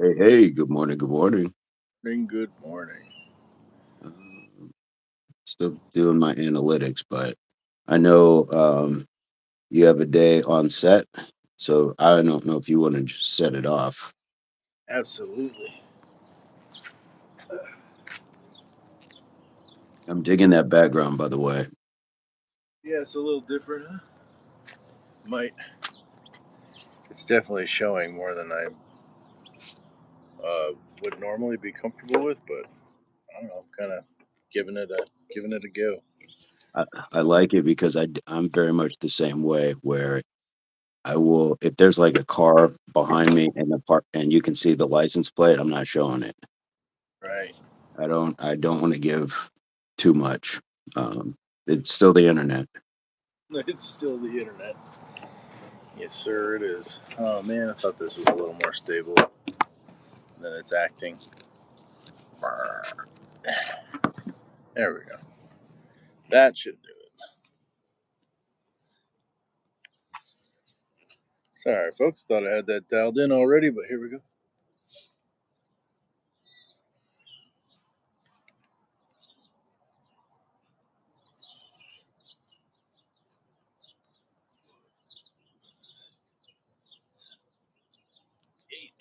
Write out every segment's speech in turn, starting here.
Hey, hey, good morning, good morning. Good morning. Um, Still doing my analytics, but I know you have a day on set, so I don't know if you want to just set it off. Absolutely. I'm digging that background, by the way. Yeah, it's a little different, huh? Might. It's definitely showing more than I would normally be comfortable with, but I don't know. Kind of giving it a go. I, I like it because I'm very much the same way where I will, if there's like a car behind me and the park and you can see the license plate, I'm not showing it. Right. I don't want to give too much. It's still the internet. It's still the internet. Yes, sir. It is. Oh man, I thought this was a little more stable than it's acting. There we go. That should do it. Sorry, folks. Thought I had that dialed in already, but here we go. Eight.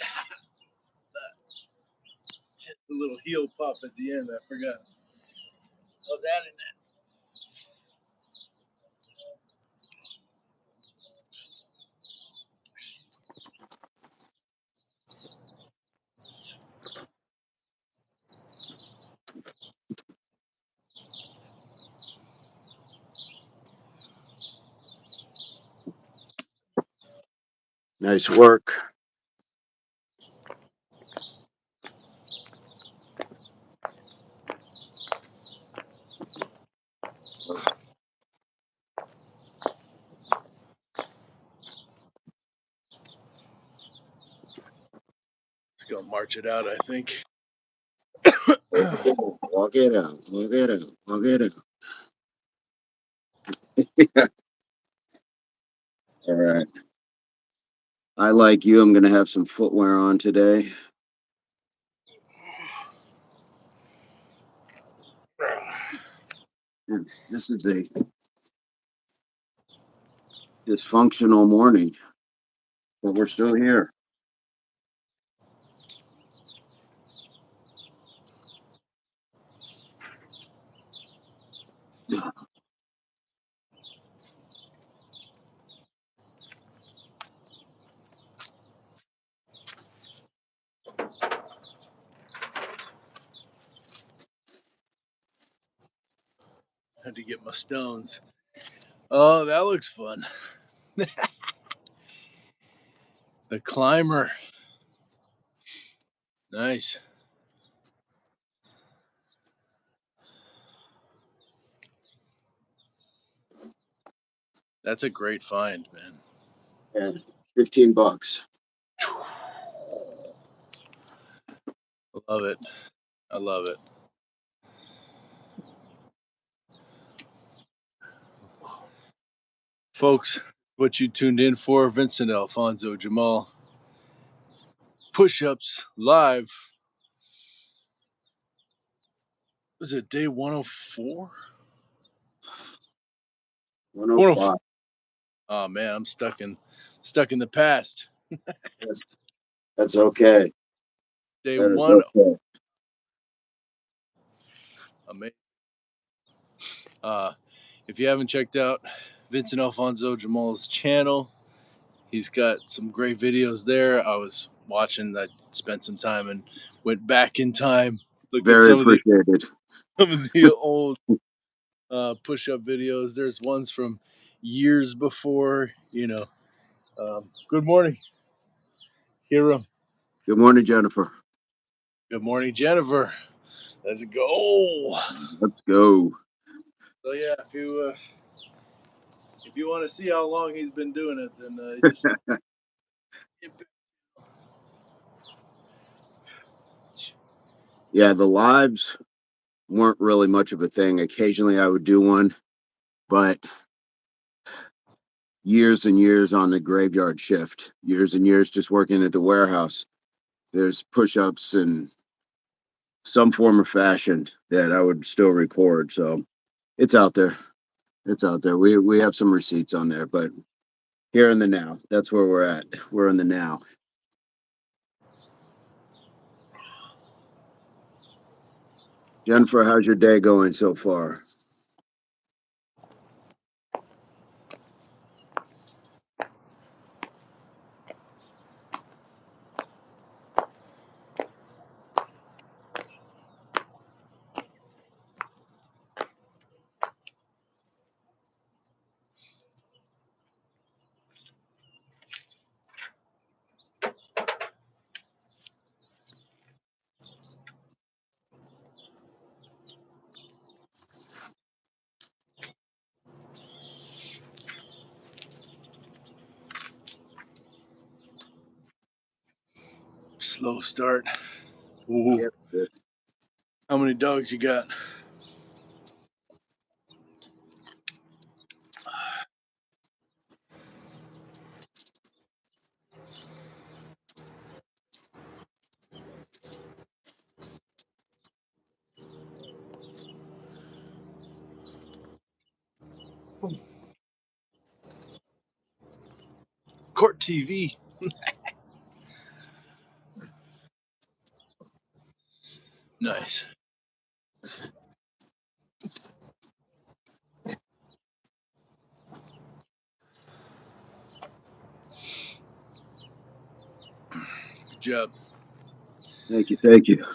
The little heel pop at the end. I forgot. I was adding that. Nice work. Just gonna march it out, I think. Walk it out. Walk it out. Walk it out. All right. I like you. I'm gonna have some footwear on today. Yeah, this is a dysfunctional morning, but we're still here. Had to get my stones. Oh, that looks fun. The climber. Nice. That's a great find, man. And $15. I love it. I love it. Folks, what you tuned in for, Vincent Alfonso Jamal. Push ups live. Was it day 104? 104. 105. Oh man, I'm stuck in the past. That's, that's okay. Day That is one. okay. Amazing. Uh, if you haven't checked out Vincent Alfonso Jamal's channel, he's got some great videos there. I was watching. I spent some time and went back in time, looked at Very appreciated. some of the old push-up videos. There's ones from years before. Good morning, Hero. Good morning, Jennifer. Good morning, Jennifer. Let's go. Let's go. So yeah, if you want to see how long he's been doing it, then just Yeah, the lives weren't really much of a thing. Occasionally I would do one, but years and years on the graveyard shift, years and years just working at the warehouse. there's push-ups and some form of fashion that I would still record. So it's out there. It's out there. We have some receipts on there, but here in the now, that's where we're at. We're in the now. Jennifer, how's your day going so far? Slow start. Ooh. Yep. How many dogs you got? Court TV. Nice. Good job. Thank you. Thank you.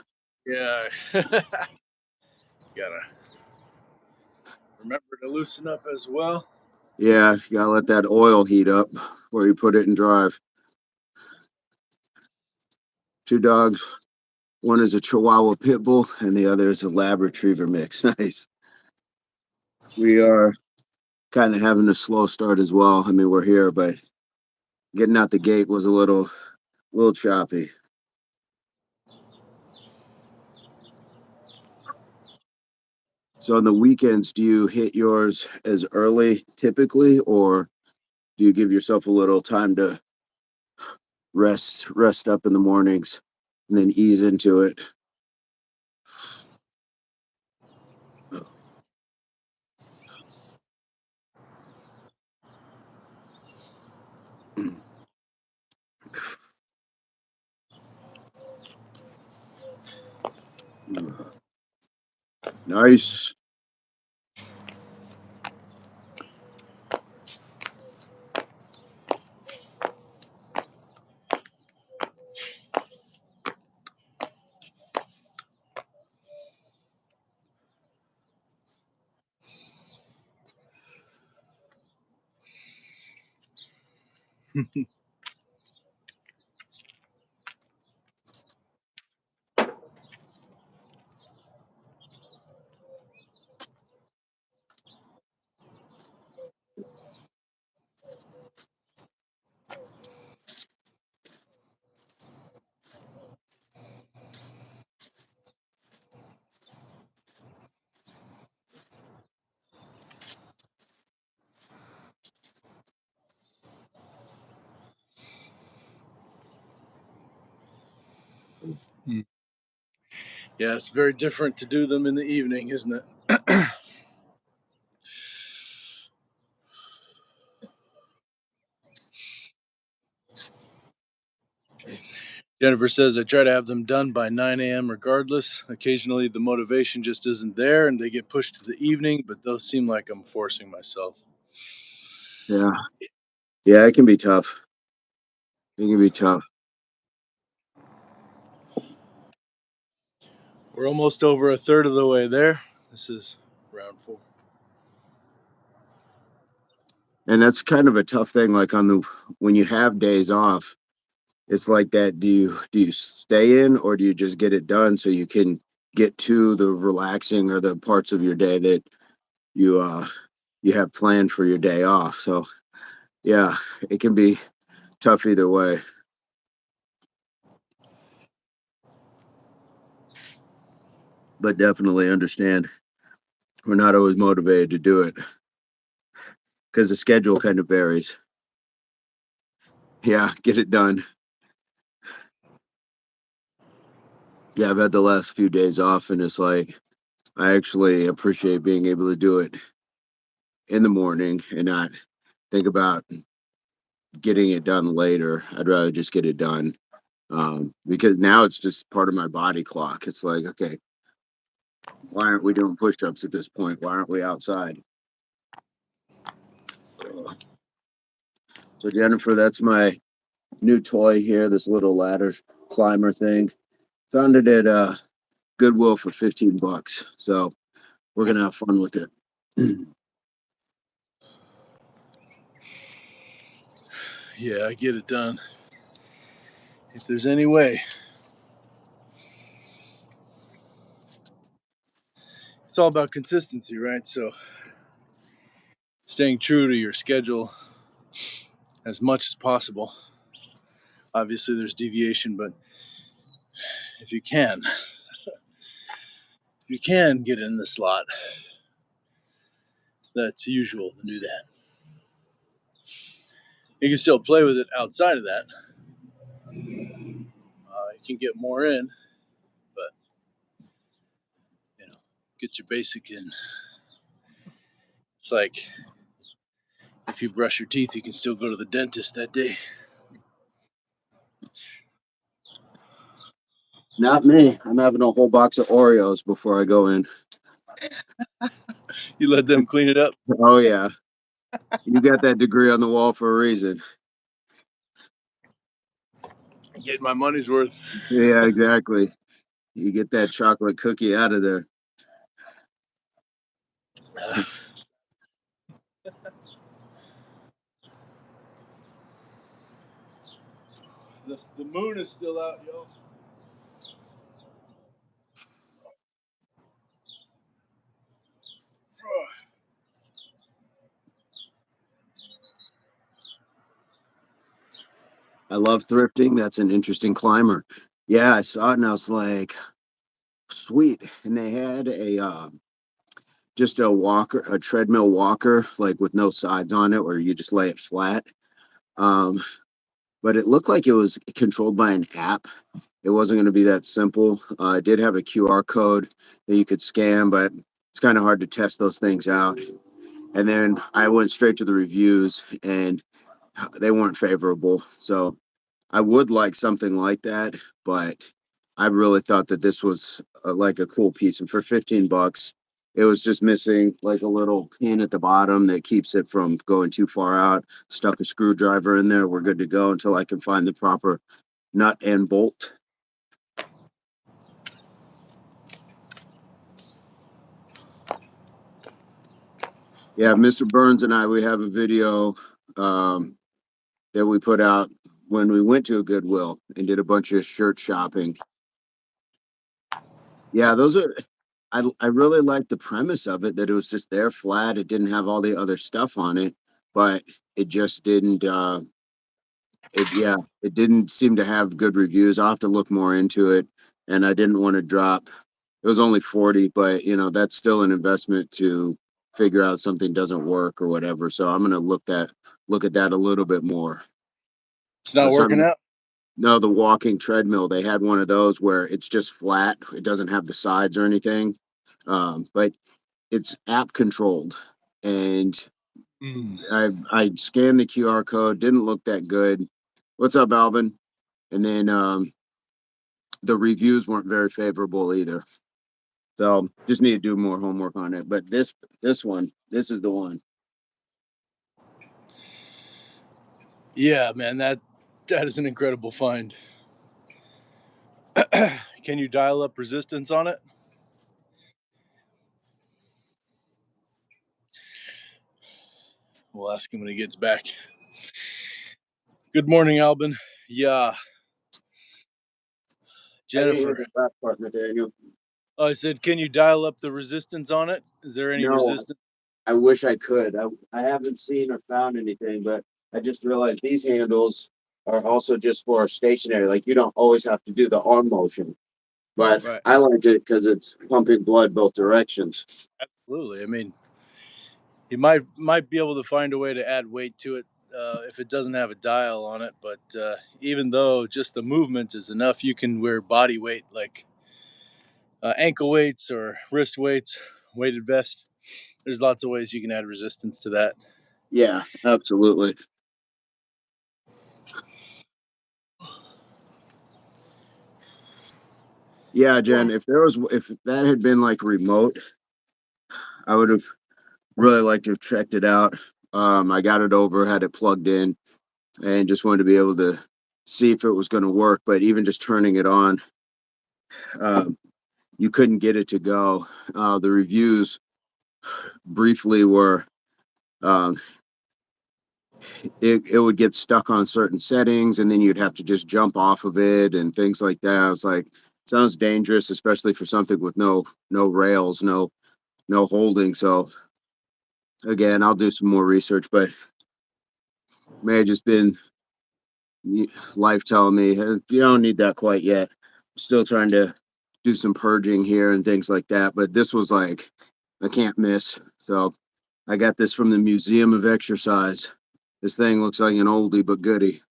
Yeah. Gotta remember to loosen up as well. Yeah, you gotta let that oil heat up before you put it in drive. Two dogs. One is a Chihuahua pit bull, and the other is a Lab Retriever mix. Nice. We are kind of having a slow start as well. I mean, we're here, but getting out the gate was a little choppy. So on the weekends, do you hit yours as early typically, or do you give yourself a little time to rest up in the mornings and then ease into it? Nice. Yeah, it's very different to do them in the evening, isn't it? Jennifer says I try to have them done by 9 a.m. regardless. Occasionally, the motivation just isn't there and they get pushed to the evening, but those seem like I'm forcing myself. Yeah. Yeah, it can be tough. It can be tough. We're almost over a third of the way there. This is round 4. And that's kind of a tough thing. Like on the when you have days off, it's like that. Do you stay in or do you just get it done so you can get to the relaxing or the parts of your day that you you have planned for your day off? So yeah, it can be tough either way. But definitely understand we're not always motivated to do it because the schedule kind of varies. Yeah, get it done. Yeah, I've had the last few days off, and it's like I actually appreciate being able to do it in the morning and not think about getting it done later. I'd rather just get it done because now it's just part of my body clock. It's like, okay, why aren't we doing push-ups at this point? Why aren't we outside? So Jennifer, that's my new toy here. This little ladder climber thing. Found it at Goodwill for $15. So we're gonna have fun with it. Yeah, I get it done. If there's any way. It's all about consistency, right? So staying true to your schedule as much as possible. Obviously, there's deviation, but if you can, get in the slot, that's usual to do that. You can still play with it outside of that. You can get more in, but you know, get your basic in. It's like if you brush your teeth, you can still go to the dentist that day. Not me. I'm having a whole box of Oreos before I go in. You let them clean it up. Oh yeah, you got that degree on the wall for a reason. Get my money's worth. Yeah, exactly. You get that chocolate cookie out of there. The moon is still out, yo. I love thrifting. That's an interesting climber. Yeah, I saw it and I was like, sweet. And they had a just a walker, a treadmill walker, like with no sides on it, where you just lay it flat. Um, but it looked like it was controlled by an app. It wasn't going to be that simple. It did have a QR code that you could scan, but it's kind of hard to test those things out. And then I went straight to the reviews, and they weren't favorable. So I would like something like that, but I really thought that this was like a cool piece. And for $15, it was just missing like a little pin at the bottom that keeps it from going too far out. Stuck a screwdriver in there. We're good to go until I can find the proper nut and bolt. Yeah, Mr. Burns and I, we have a video um, that we put out when we went to a Goodwill and did a bunch of shirt shopping. Yeah, those are. I really like the premise of it that it was just there flat. It didn't have all the other stuff on it, but it just didn't. It didn't seem to have good reviews. I'll have to look more into it, and I didn't want to drop. It was only 40, but that's still an investment to figure out something doesn't work or whatever. So I'm gonna look at that a little bit more. It's not So working out. no, the walking treadmill. They had one of those where it's just flat. It doesn't have the sides or anything. But it's app controlled, and Mm. I scanned the QR code. Didn't look that good. What's up, Alvin? And then the reviews weren't very favorable either. So just need to do more homework on it. But this is the one. Yeah, man, that is an incredible find. Can you dial up resistance on it? We'll ask him when he gets back. Good morning, Albin. Yeah, I didn't hear Jennifer. the last part, Nathaniel. I said, can you dial up the resistance on it? Is there any No, resistance? I wish I could. I haven't seen or found anything, but I just realized these handles are also just for stationary. Like you don't always have to do the arm motion. But Right. I liked it because it's pumping blood both directions. Absolutely. I mean, you might be able to find a way to add weight to it if it doesn't have a dial on it. But even though just the movement is enough, you can wear body weight like ankle weights or wrist weights, weighted vest. There's lots of ways you can add resistance to that. Yeah, absolutely. Yeah, Jen, if that had been like remote, I would have really liked to have checked it out. I got it over, had it plugged in, and just wanted to be able to see if it was going to work. But even just turning it on, um, you couldn't get it to go. The reviews briefly were um, it would get stuck on certain settings, and then you'd have to just jump off of it and things like that. I was like, sounds dangerous, especially for something with no rails, no holding. So again, I'll do some more research, but may have just been life telling me, "Hey, you don't need that quite yet. Still trying to do some purging here and things like that." But this was like, I can't miss. So I got this from the Museum of Exercise. This thing looks like an oldie but goodie.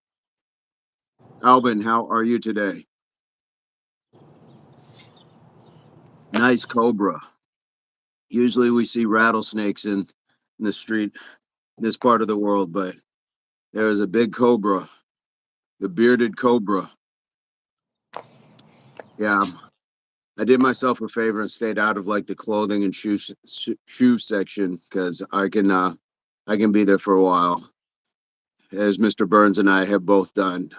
Albin, how are you today? Nice cobra. Usually we see rattlesnakes in the street in this part of the world, but there is a big cobra, the bearded cobra. Yeah, I did myself a favor and stayed out of like the clothing and shoe section because I can be there for a while, as Mr. Burns and I have both done.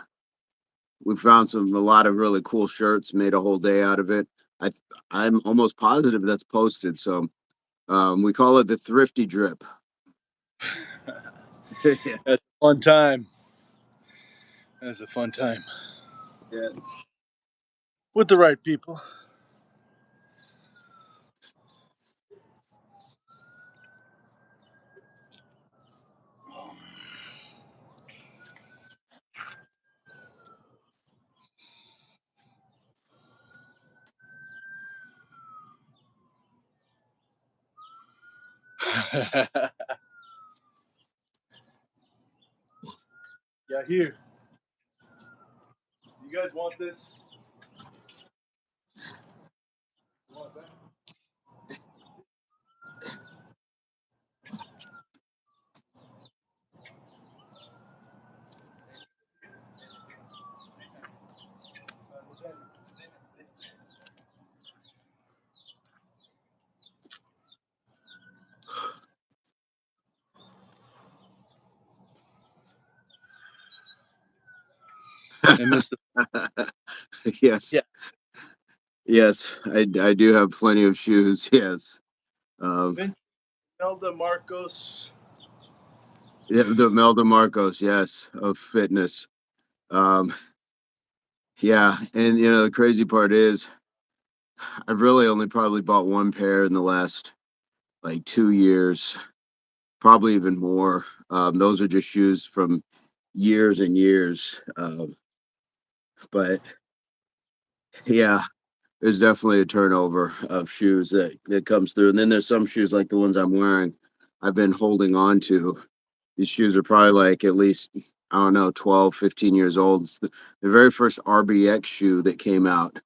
We found a lot of really cool shirts, made a whole day out of it. I I'm almost positive that's posted, so we call it the thrifty drip. Yeah. That's a fun time. That's a fun time Yes. with the right people. Yeah, here. You guys want this? You want that? And Mr. Yes, Yeah, yes, I do have plenty of shoes. Yes, um, Vince Melda Marcos. yeah, the Melda Marcos. Yes, of fitness. Um, yeah, and the crazy part is, I've really only probably bought one pair in the last like 2 years, probably even more. Those are just shoes from years and years. But yeah, there's definitely a turnover of shoes that comes through. And then there's some shoes like the ones I'm wearing, I've been holding on to. These shoes are probably like at least, I don't know, 12, 15 years old. It's the very first RBX shoe that came out.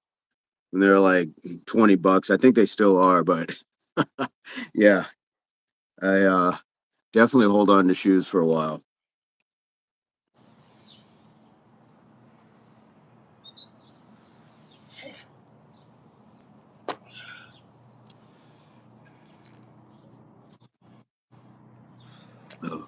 And they're like $20. I think they still are, but yeah, I definitely hold on to shoes for a while. Oh,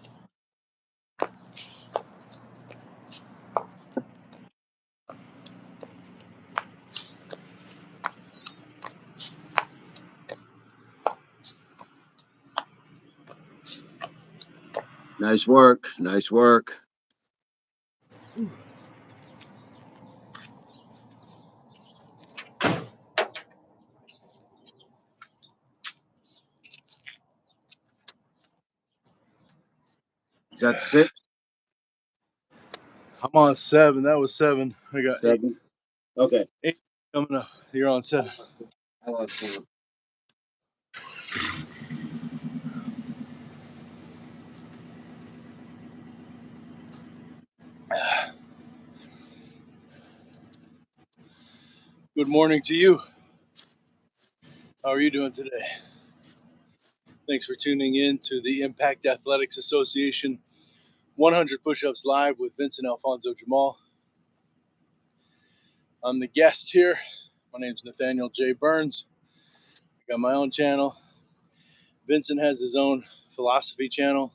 nice work. Nice work. Is that six, I'm on 7. That was 7. I got 8. seven? Okay. 8 coming up. You're on 7. I lost count. Good morning to you. How are you doing today? Thanks for tuning in to the Impact Athletics Association 100 Push-Ups Live with Vincent Alfonso Jamal. I'm the guest here. My name's Nathaniel J Burns. I got my own channel. Vincent has his own philosophy channel,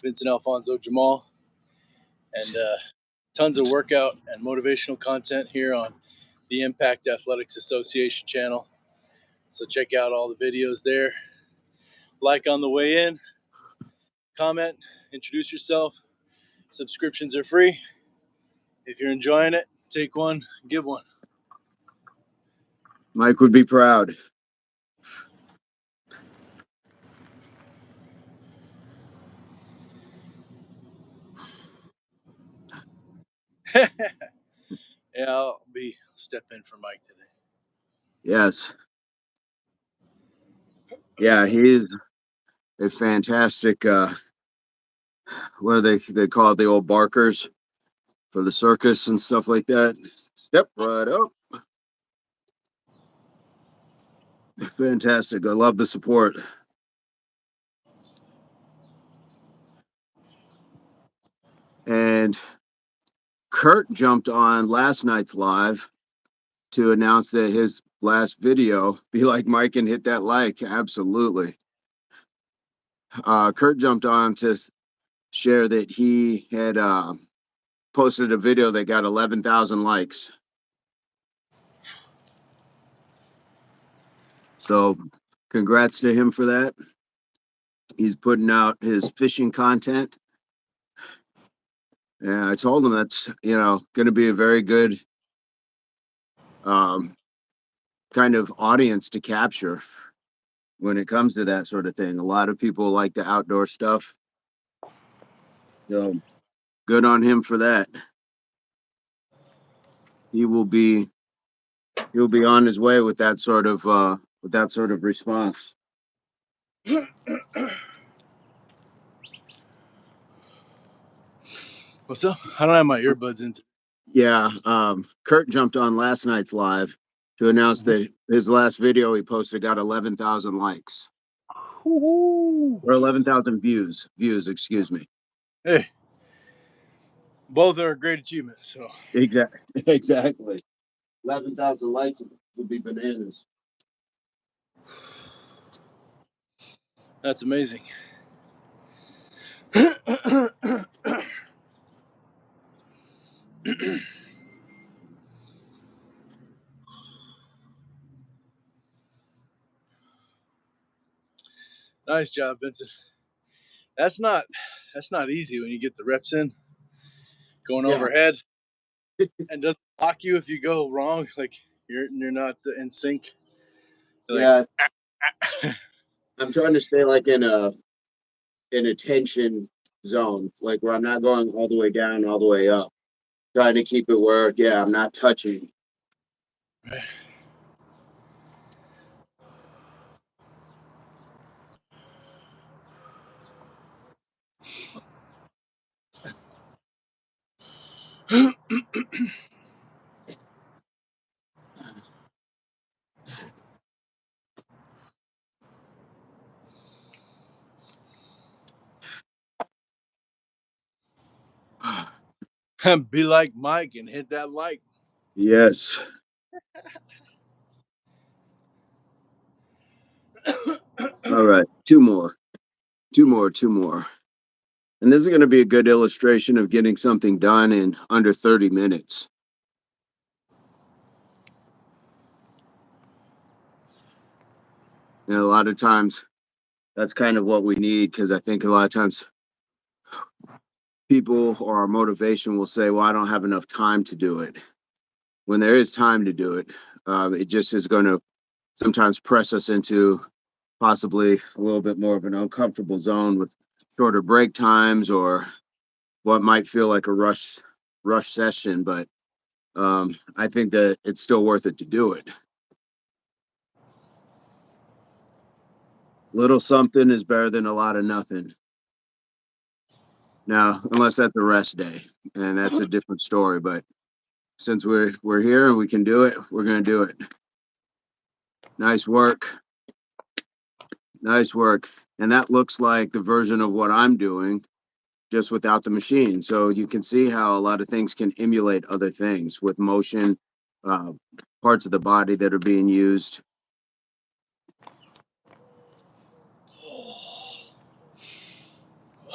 Vincent Alfonso Jamal, and tons of workout and motivational content here on the Impact Athletics Association channel. So check out all the videos there. Like on the way in, comment, introduce yourself. Subscriptions are free. If you're enjoying it, take one, give one. Mike would be proud. Yeah, I'll step in for Mike today. Yes. Yeah, he's a fantastic what do they call it, the old barkers for the circus and stuff like that. Step right up. Fantastic. I love the support. And Kurt jumped on last night's live to announce that his last video, Be Like Mike and Hit That Like. Absolutely. Kurt jumped on to share that he had posted a video that got 11,000 likes. So congrats to him for that. He's putting out his fishing content. And I told him that's, going to be a very good kind of audience to capture when it comes to that sort of thing. A lot of people like the outdoor stuff. So good on him for that. He'll be on his way with that sort of response. What's up? I don't have my earbuds in. Yeah, Kurt jumped on last night's live to announce that his last video he posted got 11,000 likes. Ooh. Or 11,000 views. Excuse me. Hey, both are a great achievement. So Exactly. 11,000 likes would be bananas. That's amazing. Nice job, Vincent. That's not easy when you get the reps in, going overhead, and doesn't block you if you go wrong. Like you're not in sync. Yeah. I'm trying to stay like in a tension zone, like where I'm not going all the way down, all the way up. Trying to keep it where, I'm not touching. Be like Mike and hit that like. Yes. All right. Two more. And this is going to be a good illustration of getting something done in under 30 minutes. And a lot of times that's kind of what we need, because I think a lot of times people or our motivation will say, well, I don't have enough time to do it. When there is time to do it, it just is going to sometimes press us into possibly a little bit more of an uncomfortable zone with shorter break times or what might feel like a rush session. But I think that it's still worth it to do it. Little something is better than a lot of nothing. Now, unless that's a rest day, and that's a different story. But since we're here and we can do it, we're going to do it. Nice work. Nice work. And that looks like the version of what I'm doing, just without the machine. So you can see how a lot of things can emulate other things with motion, uh, parts of the body that are being used.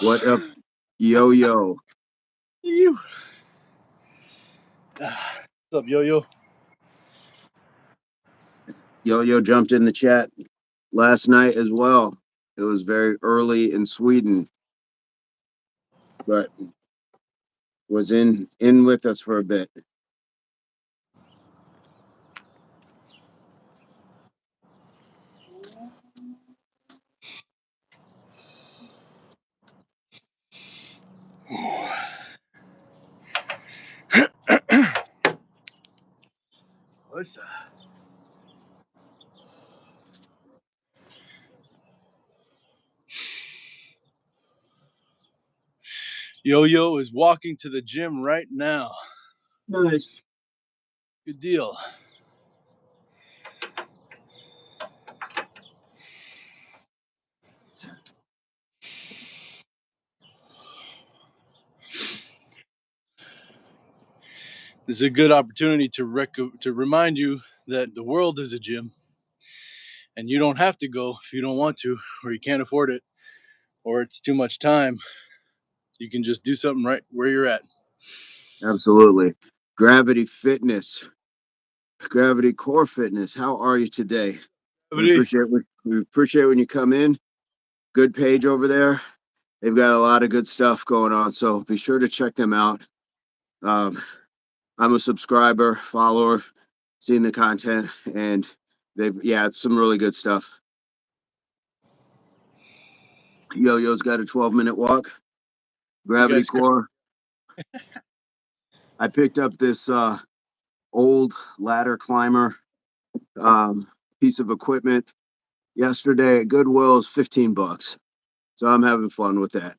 What up, yo yo? You. What's up, Yo-Yo? Yo yo jumped in the chat last night as well. It was very early in Sweden, but was in with us for a bit. What's that? Yo-Yo is walking to the gym right now. Nice. Good deal. This is a good opportunity to remind you that the world is a gym, and you don't have to go if you don't want to, or you can't afford it, or it's too much time. You can just do something right where you're at. Absolutely. Gravity Fitness, Gravity Core Fitness. How are you today? We appreciate when you come in. Good page over there. They've got a lot of good stuff going on, so be sure to check them out. Um, I'm a subscriber, follower, seeing the content, and it's some really good stuff. Yo-Yo's got a 12-minute walk. You Gravity guys, Core. I picked up this old ladder climber um, piece of equipment yesterday at Goodwill. Is $15, so I'm having fun with that.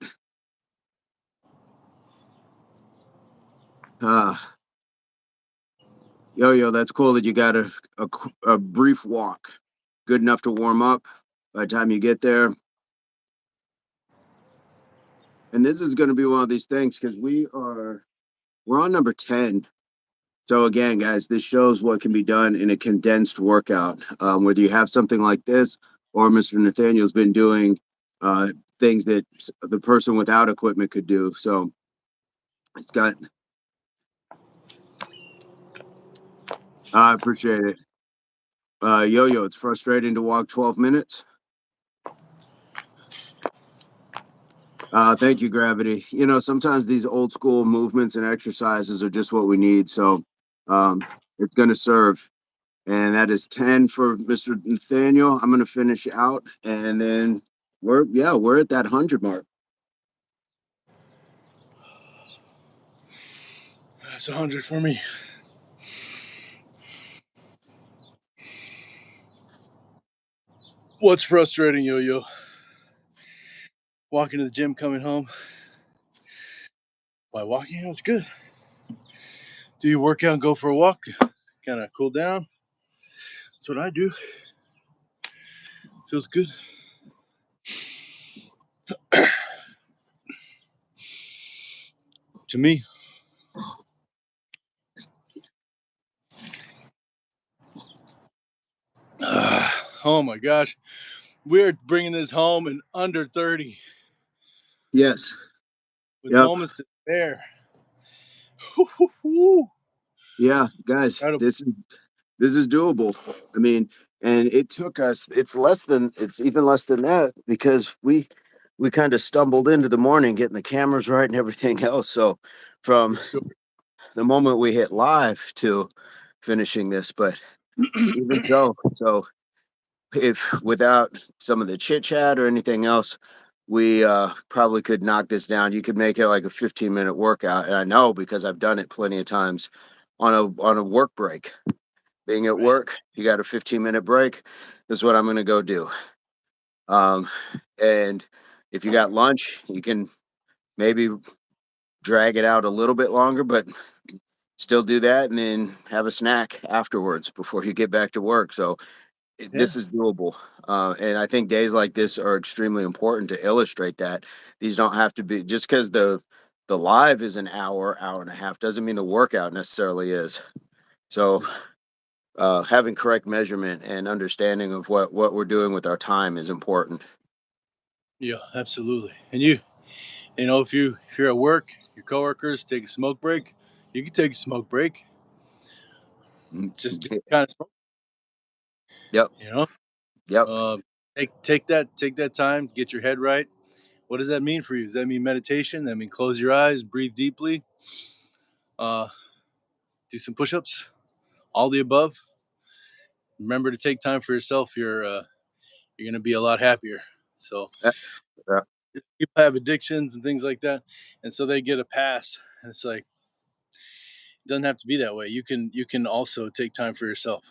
Uh, Yo, that's cool that you got a brief walk, good enough to warm up by the time you get there. And this is going to be one of these things because we're on number 10. So again, guys, this shows what can be done in a condensed workout. Whether you have something like this or Mr. Nathaniel's been doing things that the person without equipment could do. So it's got. I appreciate it. Yo, it's frustrating to walk 12 minutes. Thank you, Gravity. You know, sometimes these old school movements and exercises are just what we need. So it's going to serve. And that is 10 for Mr. Nathaniel. I'm going to finish out. And then we're at that 100 mark. That's 100 for me. What's frustrating, Yo-Yo? Walking to the gym, coming home. By walking, that's good. Do you work out and go for a walk? Kind of cool down. That's what I do. Feels good. To me. Oh my gosh. We're bringing this home in under 30 Yes. with Yep. moments to spare. Yeah, guys, Incredible. this is doable. I mean, and it took us. It's even less than that because we kind of stumbled into the morning getting the cameras right and everything else. So from So, the moment we hit live to finishing this, but even so if without some of the chit chat or anything else, we probably could knock this down. You could make it like a 15-minute workout, and I know because I've done it plenty of times on a work break. Being at right. work, you got a 15-minute break. This is what I'm going to go do. Um, and if you got lunch, you can maybe drag it out a little bit longer, but still do that and then have a snack afterwards before you get back to work. So Yeah. this is doable. And I think days like this are extremely important to illustrate that these don't have to be just because the live is an hour, hour and a half doesn't mean the workout necessarily is. So having correct measurement and understanding of what we're doing with our time is important. Yeah, absolutely. And if you're at work, your coworkers take a smoke break, you can take a smoke break. Mm, Just different kind of smoke, Yep, you know. yep, Take that time, get your head right. What does that mean for you? Does that mean meditation? That mean close your eyes, breathe deeply, uh, do some push-ups, all the above. Remember to take time for yourself. You're gonna be a lot happier. So uh, uh, people have addictions and things like that, and so they get a pass. And it's like it doesn't have to be that way. You can also take time for yourself.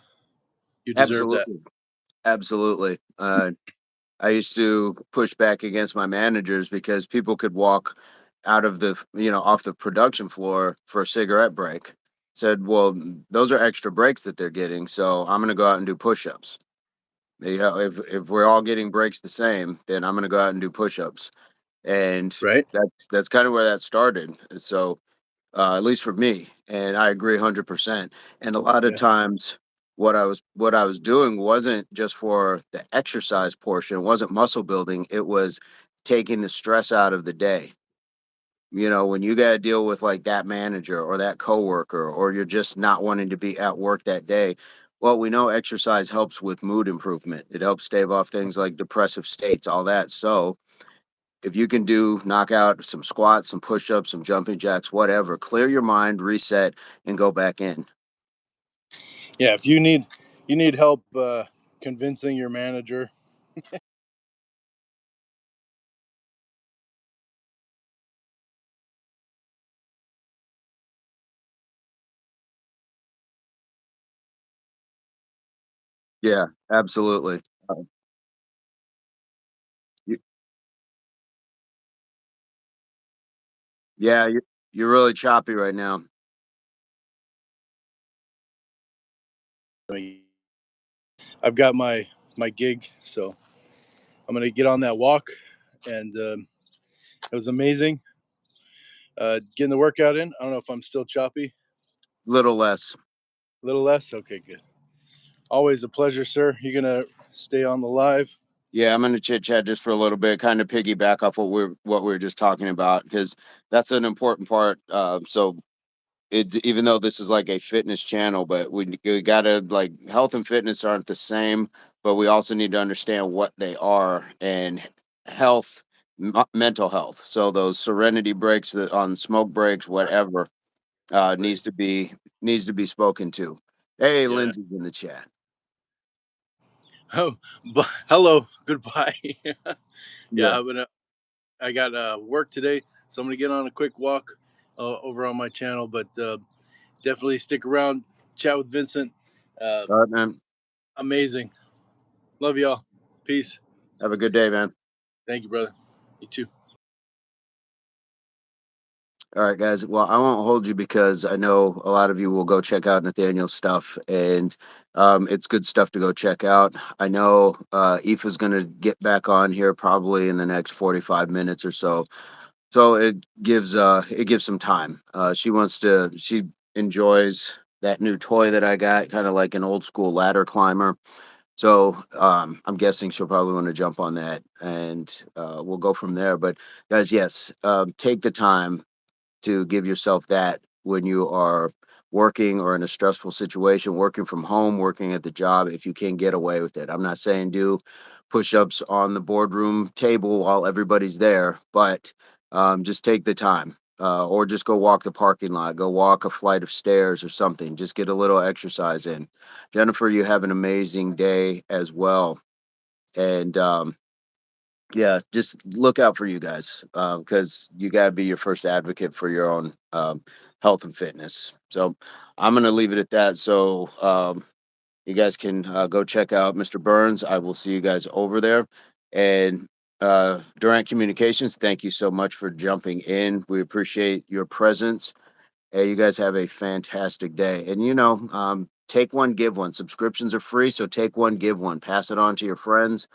You deserve that. absolutely, absolutely. I used to push back against my managers because people could walk out of off the production floor for a cigarette break. Said, well, those are extra breaks that they're getting, so I'm going to go out and do push-ups. If we're all getting breaks the same, then I'm going to go out and do push-ups, and Right? that's kind of where that started. So at least for me. And I agree 100%. And a lot of Yeah. times, what I was doing wasn't just for the exercise portion. It wasn't muscle building. It was taking the stress out of the day. When you got to deal with like that manager or that coworker, or you're just not wanting to be at work that day. Well, we know exercise helps with mood improvement. It helps stave off things like depressive states, all that. So if you can knock out some squats, some push-ups, some jumping jacks, whatever, clear your mind, reset, and go back in. Yeah. If you need help convincing your manager. Yeah, absolutely. Uh, you, yeah, you're really choppy right now. I've got my gig, so I'm gonna get on that walk, and it was amazing getting the workout in. I don't know if I'm still choppy. Little less. A little less. Okay, good. Always a pleasure, sir. You gonna stay on the live? Yeah, I'm gonna chit chat just for a little bit, kind of piggyback off what we were just talking about, because that's an important part. So even though this is like a fitness channel, but we gotta like health and fitness aren't the same, but we also need to understand what they are and health, mental health. So those serenity breaks that on smoke breaks, whatever, Right. needs to be spoken to. Hey, Yeah. Lindsay's in the chat. Oh, hello. Goodbye. Yeah, Yeah, I got work today, so I'm gonna get on a quick walk over on my channel. But definitely stick around, chat with Vincent. Uh, all right, man. Amazing. Love y'all. Peace. Have a good day, man. Thank you, brother. You too. All right, guys. Well, I won't hold you because I know a lot of you will go check out Nathaniel's stuff, and it's good stuff to go check out. I know Aoife's going to get back on here probably in the next 45 minutes or so. So it gives some time. She enjoys that new toy that I got, kind of like an old school ladder climber. So I'm guessing she'll probably want to jump on that, and we'll go from there. But guys, yes, take the time to give yourself that when you are working or in a stressful situation, working from home, working at the job, if you can get away with it. I'm not saying do push ups on the boardroom table while everybody's there, but just take the time. Or just go walk the parking lot, go walk a flight of stairs or something. Just get a little exercise in. Jennifer, you have an amazing day as well. And yeah, just look out for you guys because you got to be your first advocate for your own health and fitness. So I'm going to leave it at that. So you guys can go check out Mr. Burns. I will see you guys over there. And Durant Communications, thank you so much for jumping in. We appreciate your presence. Hey, you guys have a fantastic day. And take one, give one. Subscriptions are free, so take one, give one. Pass it on to your friends.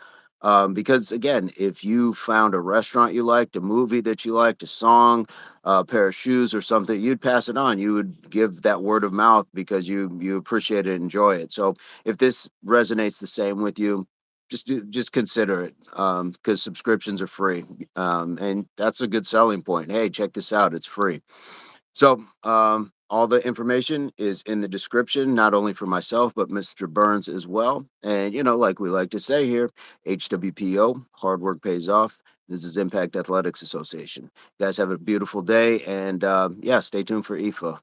Because again, if you found a restaurant you liked, a movie that you liked, a song, a pair of shoes, or something, you'd pass it on. You would give that word of mouth because you appreciate it, and enjoy it. So if this resonates the same with you, just consider it, because subscriptions are free, and that's a good selling point. Hey, check this out; it's free. So, all the information is in the description, not only for myself, but Mr. Burns as well. And, like we like to say here, HWPO, hard work pays off. This is Impact Athletics Association. You guys have a beautiful day. And yeah, stay tuned for IFA.